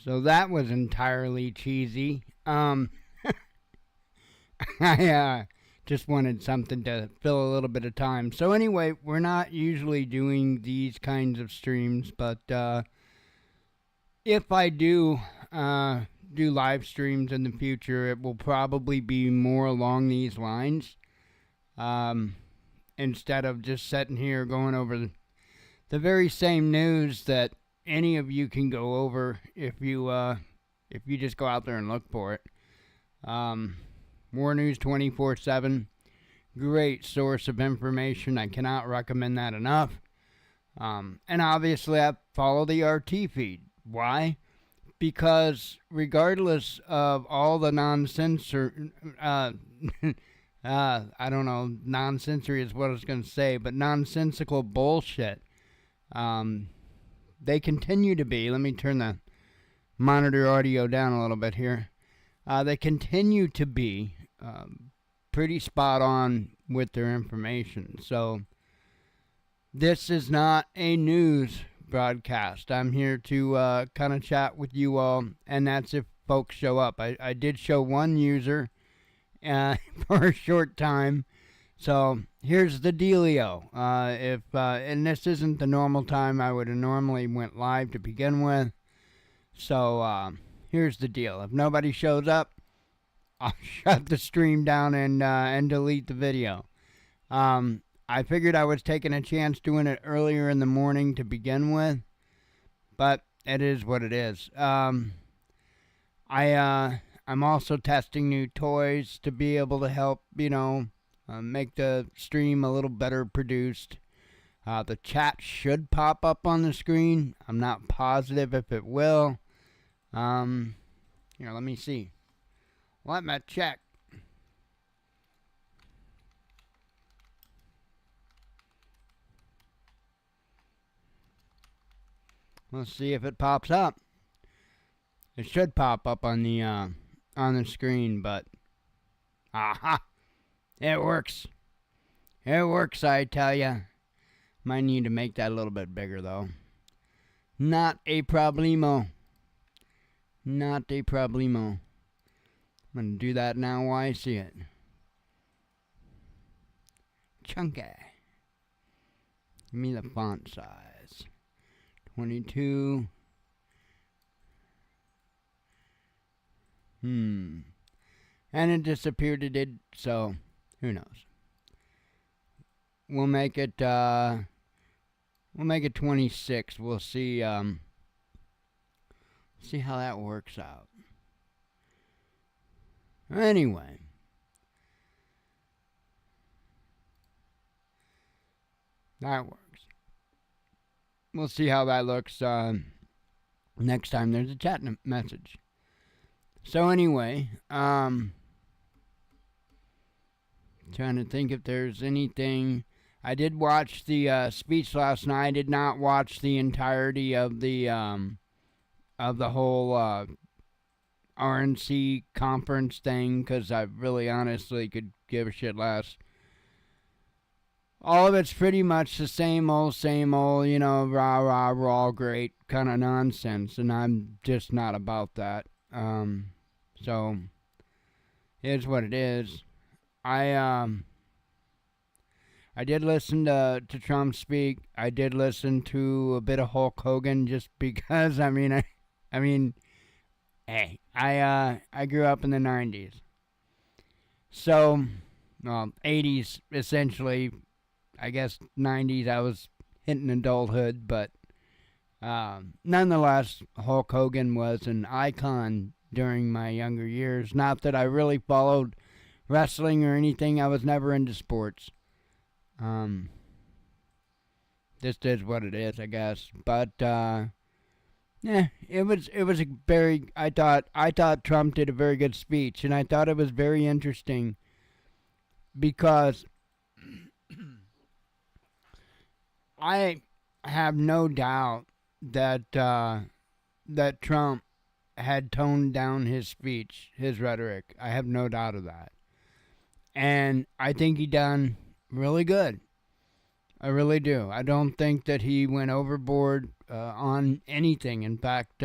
So that was entirely cheesy. I just wanted something to fill a little bit of time. So anyway, we're not usually doing these kinds of streams, but if I do do live streams in the future, it will probably be more along these lines. Instead of just sitting here going over the very same news that any of you can go over if you just go out there and look for it. War News 24/7, great source of information. I cannot recommend that enough. And obviously, I follow the RT feed. Why? Because regardless of all the nonsensory, I don't know, nonsensory is what I was going to say, but nonsensical bullshit, they continue to be. Let me turn the monitor audio down a little bit here. They continue to be pretty spot on with their information. So this is not a news broadcast. I'm here to kind of chat with you all, and that's if folks show up. I did show one user for a short time. So here's the dealio. And this isn't the normal time I would have normally went live to begin with. So here's the deal. If nobody shows up, I'll shut the stream down and delete the video. I figured I was taking a chance doing it earlier in the morning to begin with, but it is what it is. I'm also testing new toys to be able to help, make the stream a little better produced. The chat should pop up on the screen. I'm not positive if it will. Here, let me see. Let me check. Let's see if it pops up. It should pop up on the screen, but aha, it works. It works, I tell ya. Might need to make that a little bit bigger though. Not a problemo. Not a problemo. I'm going to do that now while I see it. Chunky. Give me the font size. 22. And it disappeared, it did, so who knows. We'll make it 26. We'll see see how that works out. Anyway, that works. We'll see how that looks next time there's a chat message. So anyway, trying to think if there's anything. I did watch the speech last night. I did not watch the entirety of the whole RNC conference thing, because I really honestly could give a shit less. All of it's pretty much the same old, rah, rah, we're all great kind of nonsense, and I'm just not about that. So, here's what it is. I did listen to Trump speak. I did listen to a bit of Hulk Hogan just because, hey, I grew up in the 90s. So, 80s, essentially. I guess 90s, I was hitting adulthood, but nonetheless, Hulk Hogan was an icon during my younger years. Not that I really followed wrestling or anything. I was never into sports. This is what it is, I guess. But yeah, it was a very. I thought Trump did a very good speech, and I thought it was very interesting because I have no doubt that that Trump had toned down his speech, his rhetoric. I have no doubt of that. And I think he done really good. I really do. I don't think that he went overboard on anything. In fact,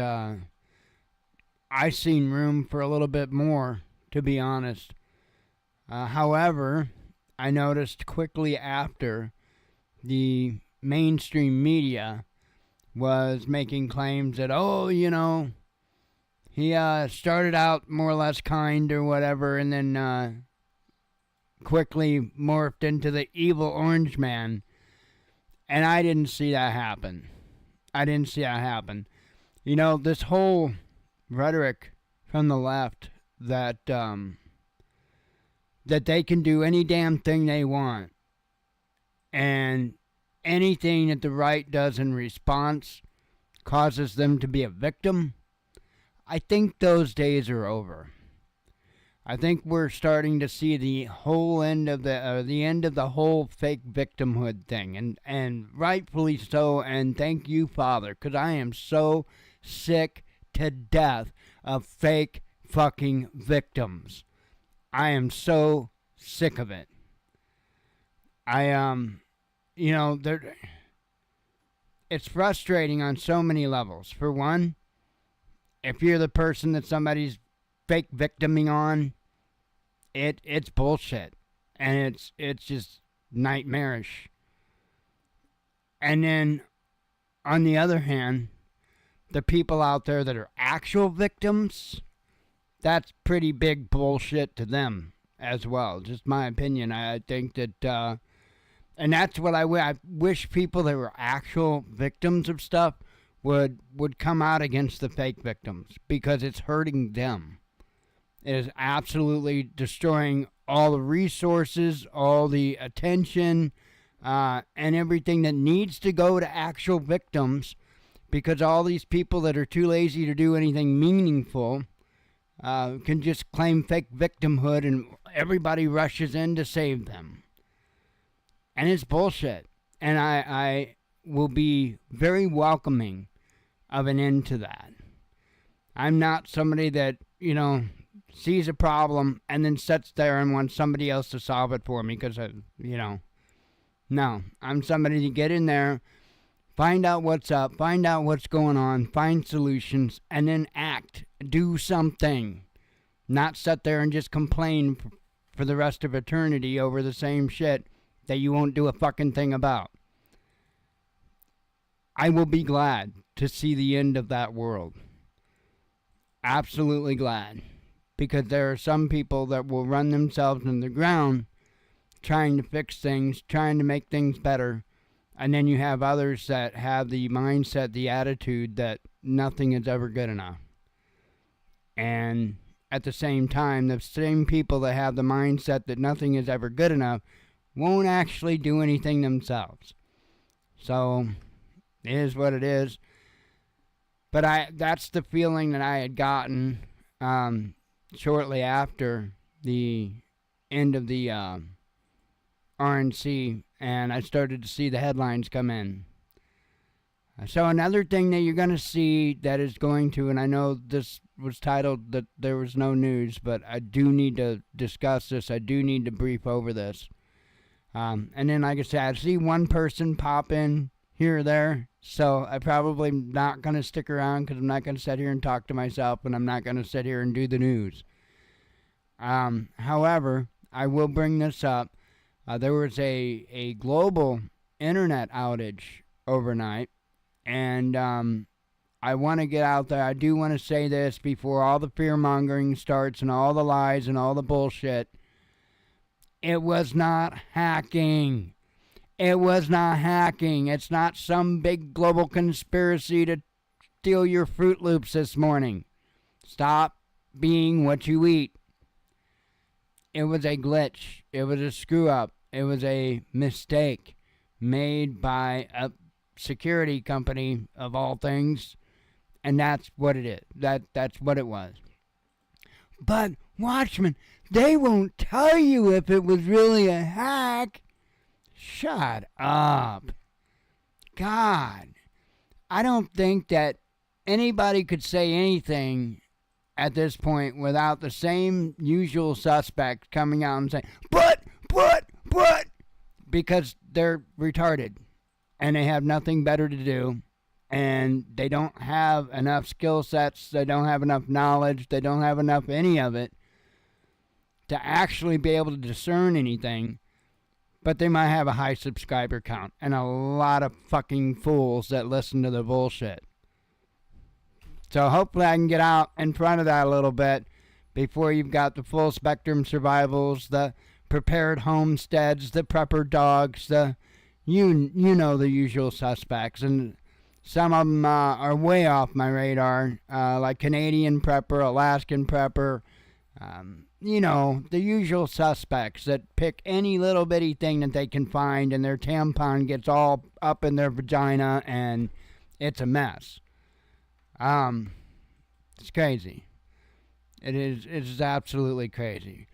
I seen room for a little bit more, to be honest. However, I noticed quickly after the mainstream media was making claims that, oh, he started out more or less kind or whatever, and then quickly morphed into the evil orange man. And I didn't see that happen. This whole rhetoric from the left that they can do any damn thing they want, and anything that the right does in response causes them to be a victim. I think those days are over. I think we're starting to see the whole end of the whole fake victimhood thing, and rightfully so. And thank you, Father, because I am so sick to death of fake fucking victims. I am so sick of it. It's frustrating on so many levels. For one, if you're the person that somebody's fake victiming on, it's bullshit, and it's just nightmarish. And then, on the other hand, the people out there that are actual victims, that's pretty big bullshit to them as well. Just my opinion. I think that, and that's what I wish people that were actual victims of stuff would come out against the fake victims, because it's hurting them. It is absolutely destroying all the resources, all the attention, and everything that needs to go to actual victims, because all these people that are too lazy to do anything meaningful can just claim fake victimhood, and everybody rushes in to save them. And it's bullshit. And I will be very welcoming of an end to that. I'm not somebody that, sees a problem and then sits there and wants somebody else to solve it for me, because, no. I'm somebody to get in there, find out what's up, find out what's going on, find solutions, and then act. Do something. Not sit there and just complain for the rest of eternity over the same shit that you won't do a fucking thing about. I will be glad to see the end of that world. Absolutely glad. Because there are some people that will run themselves in the ground trying to fix things, trying to make things better. And then you have others that have the mindset, the attitude that nothing is ever good enough. And at the same time, the same people that have the mindset that nothing is ever good enough won't actually do anything themselves. So, it is what it is. But that's the feeling that I had gotten shortly after the end of the RNC, and I started to see the headlines come in. So another thing that you're going to see that is going to, and I know this was titled that there was no news, but I do need to discuss this. I do need to brief over this. And then, like I said, I see one person pop in here or there, so I'm probably not going to stick around, because I'm not going to sit here and talk to myself, and I'm not going to sit here and do the news. However, I will bring this up. There was a global internet outage overnight, and I want to get out there. I do want to say this before all the fear-mongering starts and all the lies and all the bullshit. It was not hacking. It was not hacking. It's not some big global conspiracy to steal your Fruit Loops this morning. Stop being what you eat. It was a glitch. It was a screw-up. It was a mistake made by a security company, of all things, and that's what it is. That's what it was. But, Watchman, they won't tell you if it was really a hack. Shut up. God, I don't think that anybody could say anything at this point without the same usual suspects coming out and saying, but, because they're retarded and they have nothing better to do and they don't have enough skill sets, they don't have enough knowledge, they don't have enough any of it to actually be able to discern anything, but they might have a high subscriber count and a lot of fucking fools that listen to the bullshit. So hopefully I can get out in front of that a little bit before you've got the full spectrum survivals, the prepared homesteads, the prepper dogs, the you know the usual suspects, and some of them are way off my radar, like Canadian prepper, Alaskan prepper, the usual suspects that pick any little bitty thing that they can find, and their tampon gets all up in their vagina, and it's a mess. It's crazy. It's absolutely crazy.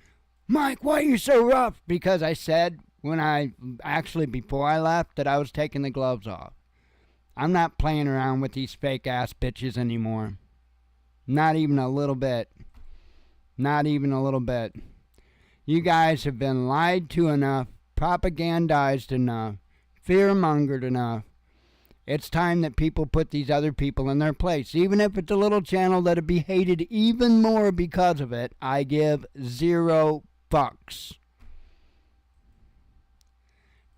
Mike, why are you so rough? Because I said before I left, that I was taking the gloves off. I'm not playing around with these fake ass bitches anymore. Not even a little bit. Not even a little bit. You guys have been lied to enough, propagandized enough, fear-mongered enough. It's time that people put these other people in their place. Even if it's a little channel that'd be hated even more because of it, I give 0 fucks.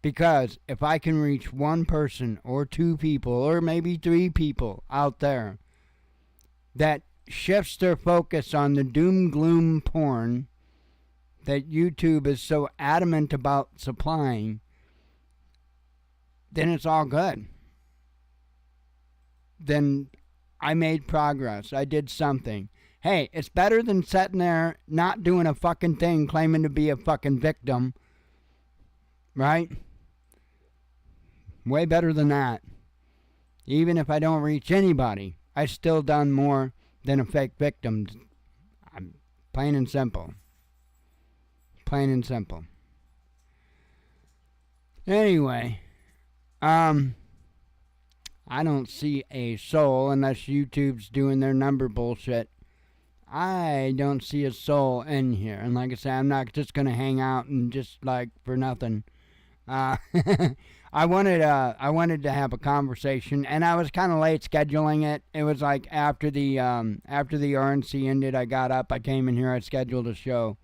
Because if I can reach one person or 2 people or maybe 3 people out there that shifts their focus on the doom gloom porn that YouTube is so adamant about supplying, then it's all good. Then I made progress. I did something. Hey, it's better than sitting there not doing a fucking thing, claiming to be a fucking victim. Right? Way better than that. Even if I don't reach anybody, I still done more than a fake victim. I'm plain and simple. Plain and simple. Anyway, I don't see a soul unless YouTube's doing their number bullshit. I don't see a soul in here. And like I said, I'm not just going to hang out and just like for nothing. I wanted to have a conversation, and I was kind of late scheduling it. It was like after the RNC ended, I got up, I came in here, I scheduled a show.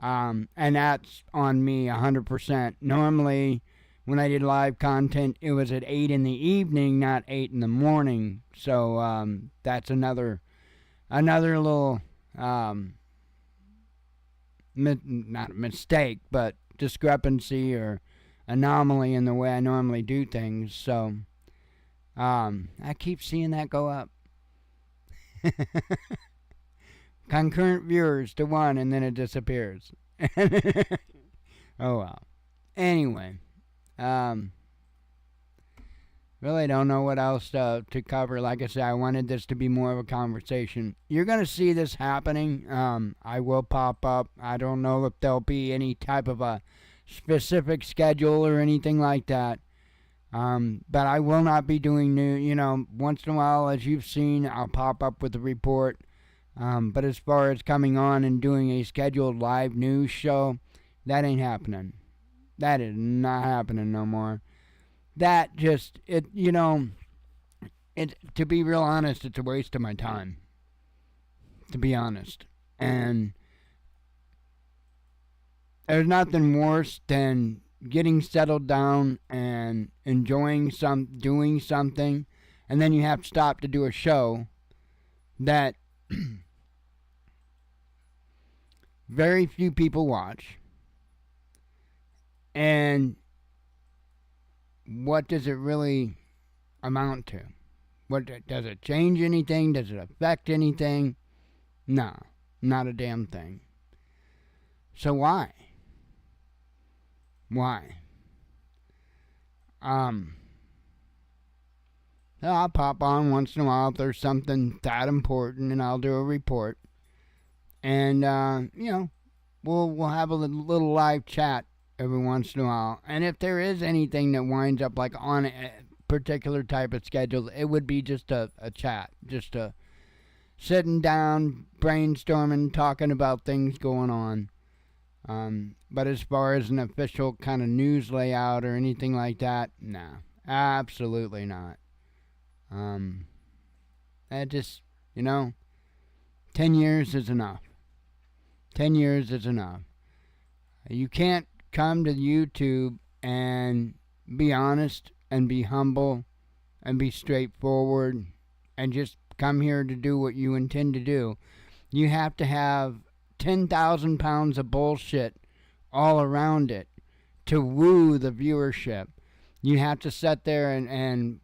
And that's on me 100%. Normally, when I did live content, it was at 8 in the evening, not 8 in the morning. So that's another little not a mistake, but discrepancy or anomaly in the way I normally do things. So I keep seeing that go up. Concurrent viewers to 1, and then it disappears. Oh well. Anyway, really don't know what else to cover. Like I said, I wanted this to be more of a conversation. You're going to see this happening. I will pop up. I don't know if there'll be any type of a specific schedule or anything like that. But I will not be doing new, once in a while, as you've seen, I'll pop up with a report. But as far as coming on and doing a scheduled live news show, that ain't happening. That is not happening no more. That just, to be real honest, it's a waste of my time. To be honest. And there's nothing worse than getting settled down and enjoying doing something, and then you have to stop to do a show that very few people watch. And what does it really amount to? Does it change anything? Does it affect anything? No, not a damn thing. So why? Why? I'll pop on once in a while if there's something that important, and I'll do a report. And we'll have a little live chat every once in a while. And if there is anything that winds up like on a particular type of schedule, it would be just a chat, just a sitting down, brainstorming, talking about things going on. But as far as an official kind of news layout or anything like that, no, absolutely not. That just, 10 years is enough. 10 years is enough. You can't come to YouTube and be honest and be humble and be straightforward and just come here to do what you intend to do. You have to have 10,000 pounds of bullshit all around it to woo the viewership. You have to sit there and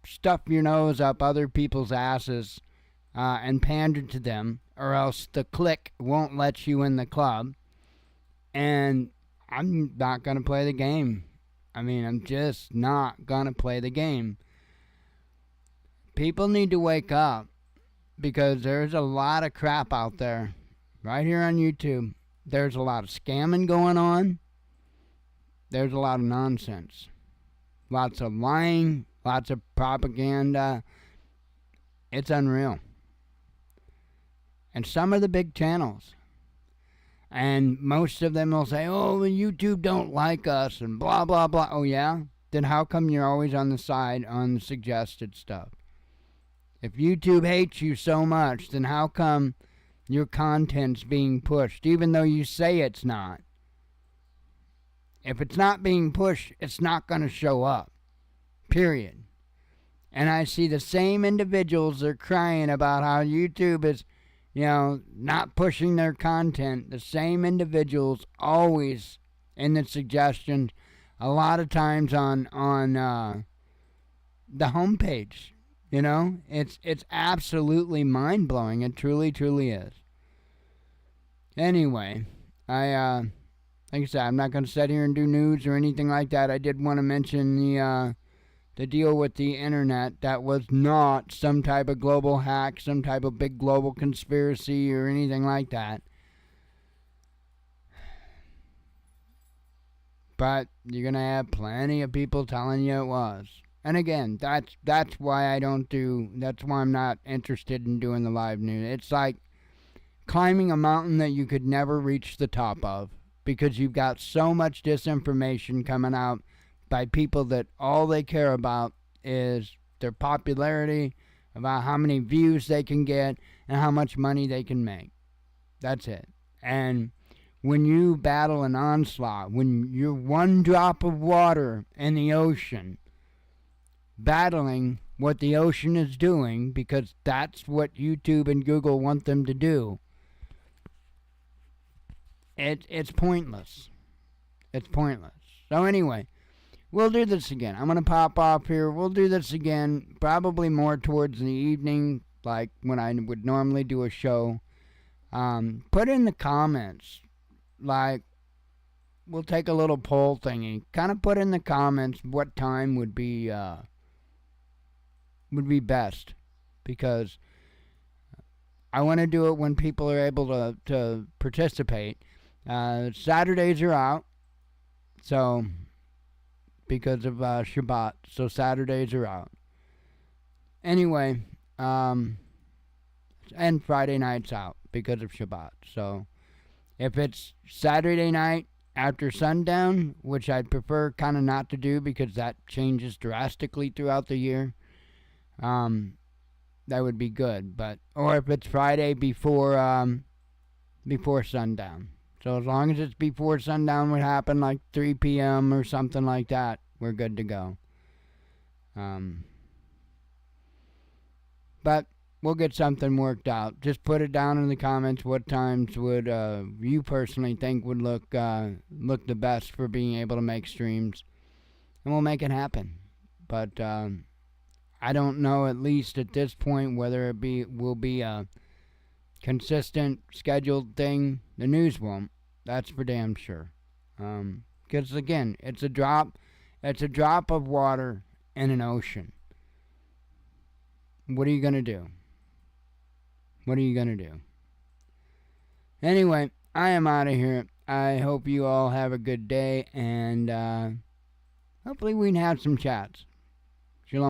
stuff your nose up other people's asses and pander to them, or else the clique won't let you in the club. And I'm not going to play the game. I'm just not going to play the game. People need to wake up, because there's a lot of crap out there. Right here on YouTube, there's a lot of scamming going on. There's a lot of nonsense. Lots of lying, lots of propaganda. It's unreal. And some of the big channels. And most of them will say, oh, YouTube don't like us and blah, blah, blah. Oh, yeah? Then how come you're always on the side on the suggested stuff? If YouTube hates you so much, then how come your content's being pushed, even though you say it's not? If it's not being pushed, it's not going to show up. Period. And I see the same individuals that are crying about how YouTube is, not pushing their content. The same individuals always in the suggestions, a lot of times on the homepage. It's absolutely mind-blowing. It truly, truly is. Anyway, like I said, I'm not going to sit here and do news or anything like that. I did want to mention the deal with the internet. That was not some type of global hack, some type of big global conspiracy or anything like that. But you're going to have plenty of people telling you it was. And again, that's why that's why I'm not interested in doing the live news. It's like climbing a mountain that you could never reach the top of, because you've got so much disinformation coming out by people that all they care about is their popularity, about how many views they can get, and how much money they can make. That's it. And when you battle an onslaught, when you're one drop of water in the ocean, battling what the ocean is doing, because that's what YouTube and Google want them to do, it's pointless. It's pointless. So anyway, we'll do this again. I'm going to pop off here. We'll do this again, probably more towards the evening, like when I would normally do a show. Put in the comments, like, we'll take a little poll thingy. Kind of put in the comments what time would be best, because I want to do it when people are able to participate. Saturdays are out, so because of Shabbat, so Saturdays are out. Anyway, and Friday night's out because of Shabbat. So if it's Saturday night after sundown, which I'd prefer kind of not to do because that changes drastically throughout the year, that would be good. Or if it's Friday before sundown. So as long as it's before sundown would happen, like 3 p.m. or something like that, we're good to go. But we'll get something worked out. Just put it down in the comments what times would you personally think would look the best for being able to make streams, and we'll make it happen. But I don't know, at least at this point, whether will be a consistent scheduled thing. The news won't. That's for damn sure. Because again, it's a drop of water in an ocean. What are you gonna do? What are you gonna do? Anyway, I am out of here. I hope you all have a good day, and hopefully we can have some chats.